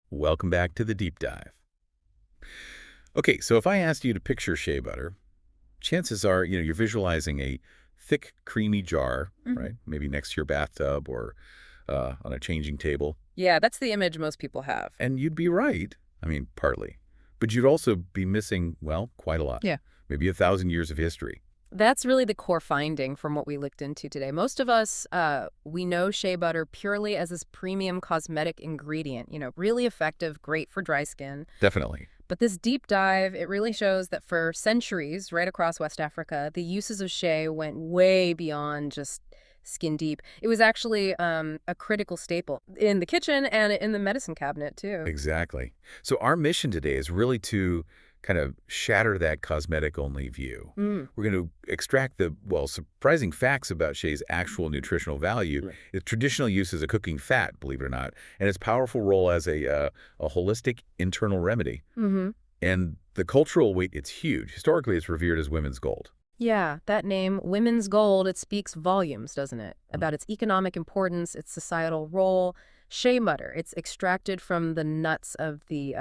Welcome back to the deep dive. Okay, so if I asked you to picture shea butter, chances are, you're visualizing a thick, creamy jar, Mhm. right? Maybe next to your bathtub or on a changing table. Yeah, that's the image most people have. And you'd be right. I mean, partly. But you'd also be missing, well, quite a lot. Yeah. Maybe 1,000 years of history. That's really the core finding from what we looked into today. Most of us, we know shea butter purely as this premium cosmetic ingredient, really effective, great for dry skin. Definitely. But this deep dive, it really shows that for centuries, right across West Africa, the uses of shea went way beyond just skin deep. It was actually a critical staple in the kitchen and in the medicine cabinet, too. Exactly. So our mission today is really to kind of shatter that cosmetic-only view. Mm. We're going to extract the, well, surprising facts about shea's actual nutritional value, Right. its traditional use as a cooking fat, believe it or not, and its powerful role as a holistic internal remedy. Mm-hmm. And the cultural weight, it's huge. Historically, it's revered as women's gold. Yeah, that name, women's gold, it speaks volumes, doesn't it? Mm. About its economic importance, its societal role. Shea butter, it's extracted from the nuts of the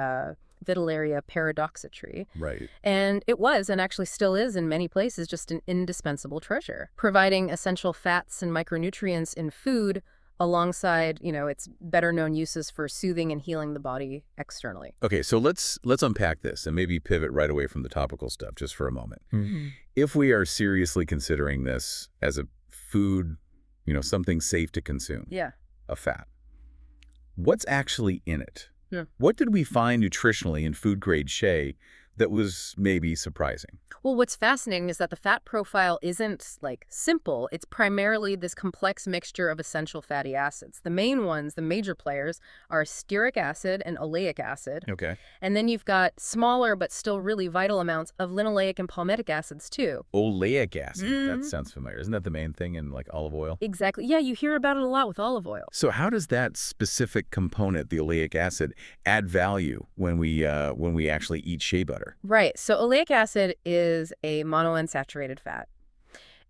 Vitellaria paradoxa tree. Right. And it was, and actually still is in many places, just an indispensable treasure, providing essential fats and micronutrients in food alongside, its better-known uses for soothing and healing the body externally. Okay, so let's unpack this and maybe pivot right away from the topical stuff just for a moment. Mhm. If we are seriously considering this as a food, something safe to consume, Yeah. a fat, what's actually in it? Yeah. What did we find nutritionally in food-grade shea that was maybe surprising? Well, what's fascinating is that the fat profile isn't, simple. It's primarily this complex mixture of essential fatty acids. The main ones, the major players, are stearic acid and oleic acid. Okay. And then you've got smaller but still really vital amounts of linoleic and palmitic acids, too. Oleic acid. That Mm. sounds familiar. Isn't that the main thing in, like, olive oil? Exactly. Yeah, you hear about it a lot with olive oil. So how does that specific component, the oleic acid, add value when we actually eat shea butter? Right. So oleic acid is a monounsaturated fat.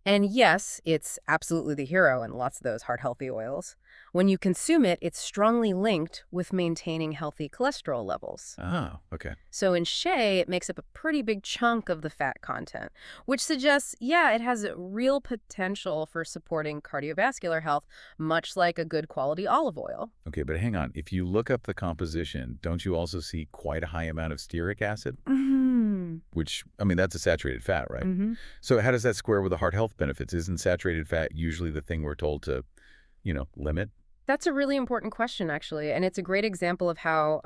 And yes, it's absolutely the hero in lots of those heart healthy oils. When you consume it, it's strongly linked with maintaining healthy cholesterol levels. Oh, okay. So in shea, it makes up a pretty big chunk of the fat content, which suggests, yeah, it has a real potential for supporting cardiovascular health, much like a good quality olive oil. Okay, but hang on. If you look up the composition, don't you also see quite a high amount of stearic acid? Mm-hmm. Which, I mean, that's a saturated fat, right? Mm-hmm. So how does that square with the heart health benefits? Isn't saturated fat usually the thing we're told to, limit? That's a really important question, actually, and it's a great example of how